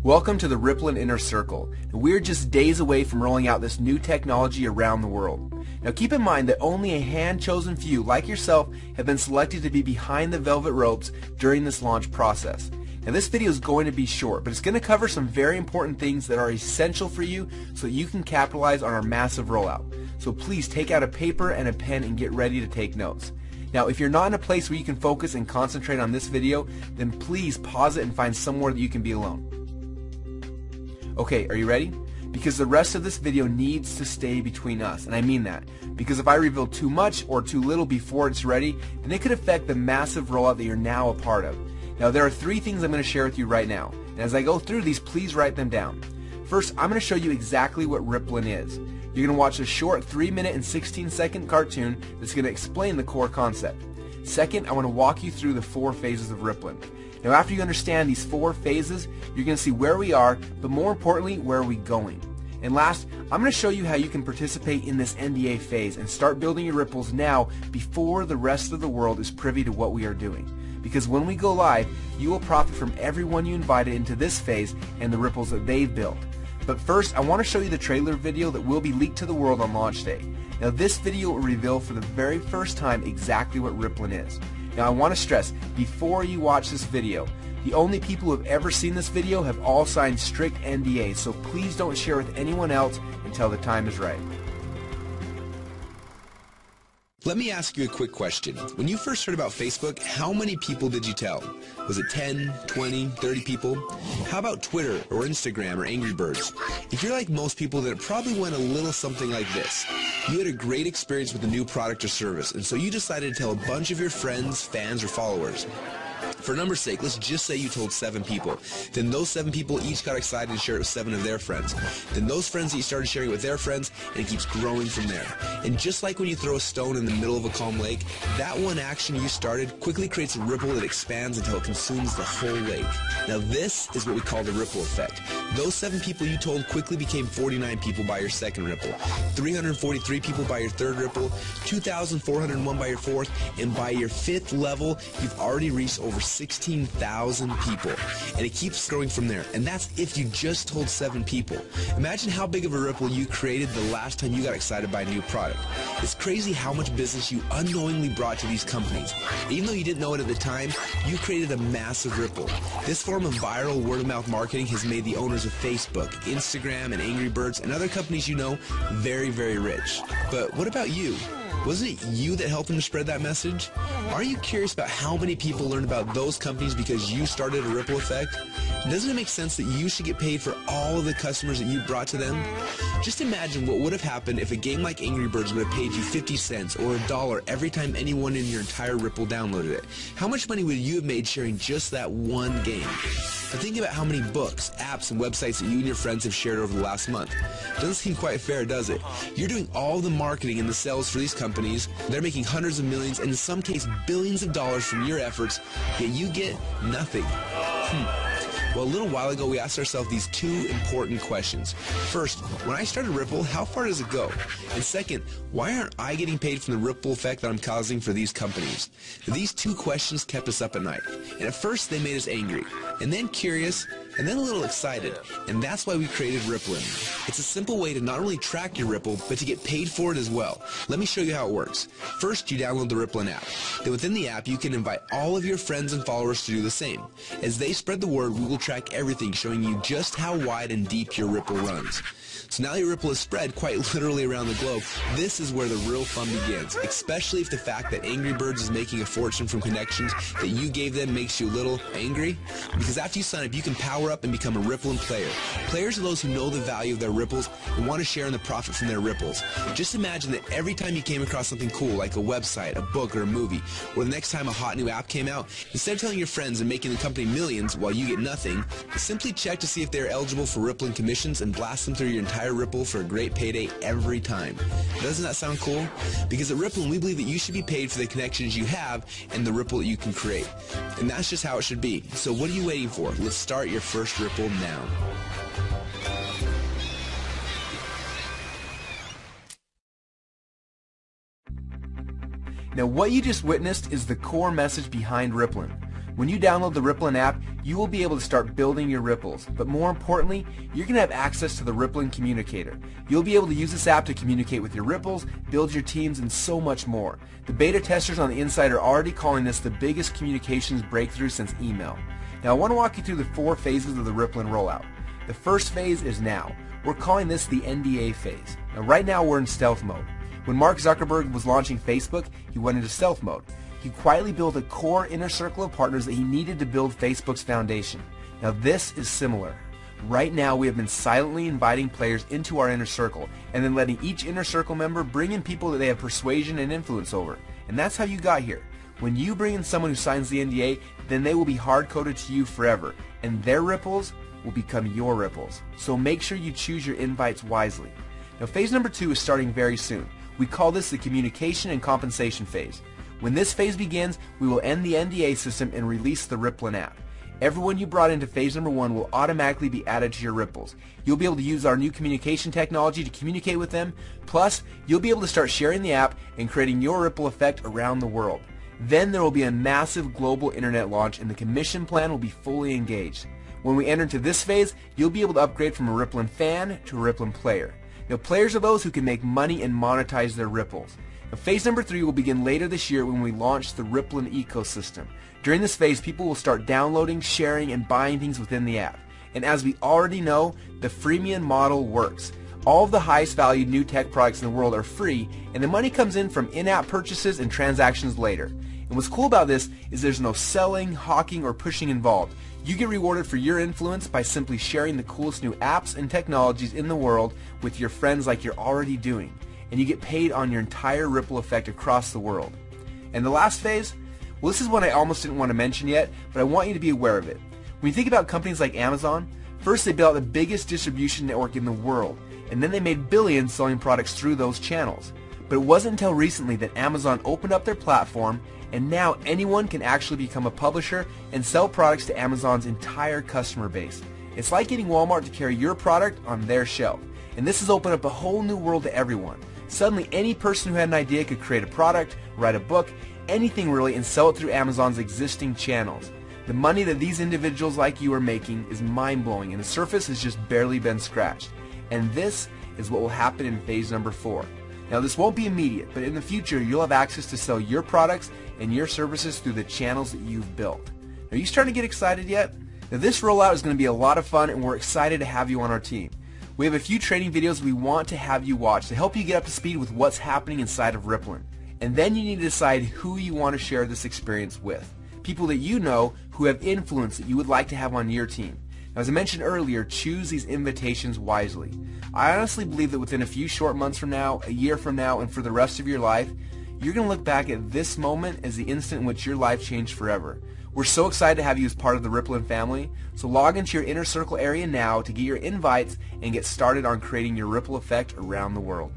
Welcome to the Rippln Inner Circle. We're just days away from rolling out this new technology around the world. Now keep in mind that only a hand-chosen few like yourself have been selected to be behind the velvet ropes during this launch process. Now this video is going to be short, but it's going to cover some very important things that are essential for you so that you can capitalize on our massive rollout. So please take out a paper and a pen and get ready to take notes. Now if you're not in a place where you can focus and concentrate on this video, then please pause it and find somewhere that you can be alone. Okay, are you ready? Because the rest of this video needs to stay between us, and I mean that. Because if I reveal too much or too little before it's ready, then it could affect the massive rollout that you're now a part of. Now there are three things I'm going to share with you right now, and as I go through these, please write them down. First, I'm going to show you exactly what Rippln is. You're going to watch a short 3-minute and 16-second cartoon that's going to explain the core concept. Second, I want to walk you through the 4 phases of Rippln. Now after you understand these 4 phases, you're going to see where we are, but more importantly, where are we going. And last, I'm going to show you how you can participate in this NDA phase and start building your ripples now before the rest of the world is privy to what we are doing. Because when we go live, you will profit from everyone you invited into this phase and the ripples that they've built. But first, I want to show you the trailer video that will be leaked to the world on launch day. Now this video will reveal for the very first time exactly what Rippln is. Now I want to stress, before you watch this video, the only people who have ever seen this video have all signed strict NDAs, so please don't share with anyone else until the time is right. Let me ask you a quick question. When you first heard about Facebook, how many people did you tell? Was it 10, 20, 30 people? How about Twitter or Instagram or Angry Birds? If you're like most people, then it probably went a little something like this. You had a great experience with a new product or service, and so you decided to tell a bunch of your friends, fans, or followers. For numbers' sake, let's just say you told 7 people. Then those 7 people each got excited and shared it with 7 of their friends. Then those friends each started sharing it with their friends, and it keeps growing from there. And just like when you throw a stone in the middle of a calm lake, that one action you started quickly creates a ripple that expands until it consumes the whole lake. Now this is what we call the ripple effect. Those 7 people you told quickly became 49 people by your second ripple, 343 people by your third ripple, 2,401 by your fourth, and by your 5th level, you've already reached over 16,000 people, and it keeps growing from there. And that's if you just told 7 people. Imagine how big of a ripple you created the last time you got excited by a new product. It's crazy how much business you unknowingly brought to these companies. Even though you didn't know it at the time, you created a massive ripple. This form of viral word-of-mouth marketing has made the owners of Facebook, Instagram, and Angry Birds, and other companies you know very, very rich. But what about you? Wasn't it you that helped them to spread that message? Are you curious about how many people learned about those companies because you started a ripple effect? Doesn't it make sense that you should get paid for all of the customers that you brought to them? Just imagine what would have happened if a game like Angry Birds would have paid you 50 cents or $1 every time anyone in your entire Ripple downloaded it. How much money would you have made sharing just that one game? But think about how many books, apps, and websites that you and your friends have shared over the last month. Doesn't seem quite fair, does it? You're doing all the marketing and the sales for these companies. They're making hundreds of millions, and in some cases billions of dollars from your efforts, yet you get nothing. Well, a little while ago, we asked ourselves these 2 important questions. First, when I started Ripple, how far does it go? And second, why aren't I getting paid from the ripple effect that I'm causing for these companies? These 2 questions kept us up at night. And at first, they made us angry, and then curious, and then a little excited. And that's why we created Rippln. It's a simple way to not only track your Ripple, but to get paid for it as well. Let me show you how it works. First, you download the Rippln app. Then within the app, you can invite all of your friends and followers to do the same. As they spread the word, we will track everything, showing you just how wide and deep your Ripple runs. So now your Ripple is spread quite literally around the globe. This is where the real fun begins, especially if the fact that Angry Birds is making a fortune from connections that you gave them makes you a little angry. Because after you sign up, you can power up and become a Rippln player. Players are those who know the value of their ripples and want to share in the profit from their ripples. Just imagine that every time you came across something cool, like a website, a book, or a movie, or the next time a hot new app came out, instead of telling your friends and making the company millions while you get nothing, simply check to see if they're eligible for Rippln commissions and blast them through your entire Ripple for a great payday every time. Doesn't that sound cool? Because at Rippln, we believe that you should be paid for the connections you have and the ripple that you can create. And that's just how it should be. So what are you waiting for? Let's start your first Ripple now. Now what you just witnessed is the core message behind Rippln. When you download the Rippln app, you will be able to start building your ripples. But more importantly, you're going to have access to the Rippln Communicator. You'll be able to use this app to communicate with your ripples, build your teams, and so much more. The beta testers on the inside are already calling this the biggest communications breakthrough since email. Now I want to walk you through the 4 phases of the Rippln rollout. The first phase is now. We're calling this the NDA phase. Now right now we're in stealth mode. When Mark Zuckerberg was launching Facebook, he went into stealth mode. He quietly built a core inner circle of partners that he needed to build Facebook's foundation. Now this is similar. Right now we have been silently inviting players into our inner circle and then letting each inner circle member bring in people that they have persuasion and influence over. And that's how you got here. When you bring in someone who signs the NDA, then they will be hard-coded to you forever, and their ripples will become your ripples. So make sure you choose your invites wisely. Now phase number 2 is starting very soon. We call this the communication and compensation phase. When this phase begins, we will end the NDA system and release the Rippln app. Everyone you brought into phase number 1 will automatically be added to your ripples. You'll be able to use our new communication technology to communicate with them, plus you'll be able to start sharing the app and creating your ripple effect around the world. Then there will be a massive global internet launch and the commission plan will be fully engaged. When we enter into this phase, you'll be able to upgrade from a Rippln fan to a Rippln player. Now players are those who can make money and monetize their ripples. Now, phase number 3 will begin later this year when we launch the Rippln ecosystem. During this phase, people will start downloading, sharing, and buying things within the app. And as we already know, the freemium model works. All of the highest valued new tech products in the world are free, and the money comes in from in-app purchases and transactions later. And what's cool about this is there's no selling, hawking, or pushing involved. You get rewarded for your influence by simply sharing the coolest new apps and technologies in the world with your friends like you're already doing. And you get paid on your entire ripple effect across the world. And the last phase, well, this is one I almost didn't want to mention yet, but I want you to be aware of it. When you think about companies like Amazon, first they built the biggest distribution network in the world, and then they made billions selling products through those channels. But it wasn't until recently that Amazon opened up their platform, and now anyone can actually become a publisher and sell products to Amazon's entire customer base. It's like getting Walmart to carry your product on their shelf. And this has opened up a whole new world to everyone. Suddenly any person who had an idea could create a product, write a book, anything really, and sell it through Amazon's existing channels. The money that these individuals like you are making is mind-blowing, and the surface has just barely been scratched. And this is what will happen in phase number 4. Now this won't be immediate, but in the future you'll have access to sell your products and your services through the channels that you've built. Are you starting to get excited yet? Now this rollout is going to be a lot of fun, and we're excited to have you on our team. We have a few training videos we want to have you watch to help you get up to speed with what's happening inside of Rippln. And then you need to decide who you want to share this experience with. People that you know who have influence that you would like to have on your team. Now, as I mentioned earlier, choose these invitations wisely. I honestly believe that within a few short months from now, a year from now, and for the rest of your life, you're going to look back at this moment as the instant in which your life changed forever. We're so excited to have you as part of the Rippln family, so log into your inner circle area now to get your invites and get started on creating your ripple effect around the world.